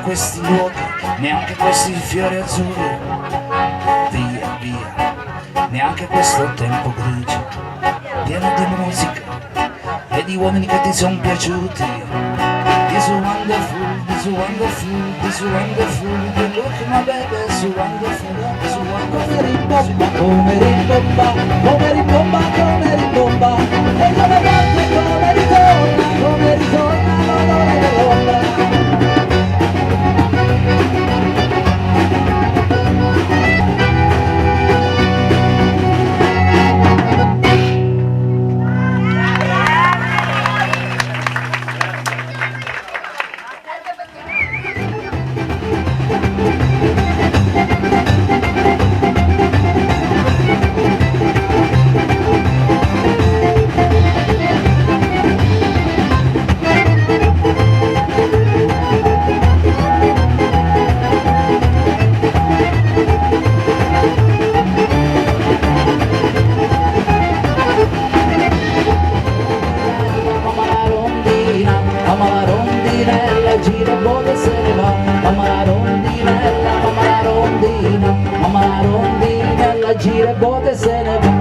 questi luoghi, neanche questi fiori azzurri. Via, via, neanche questo tempo grigio, pieno di musica e di uomini che ti sono piaciuti. This wonderful, this wonderful, this wonderful, you look my baby, so wonderful, so wonderful. Come rimbomba, come rimbomba, come rimbomba, e come batte, come ritorna l'odore dell'ombra. Gira bolle se ne va, mamma la rondinella, mamma la rondina, mamma la rondinella, gira bolle se ne va.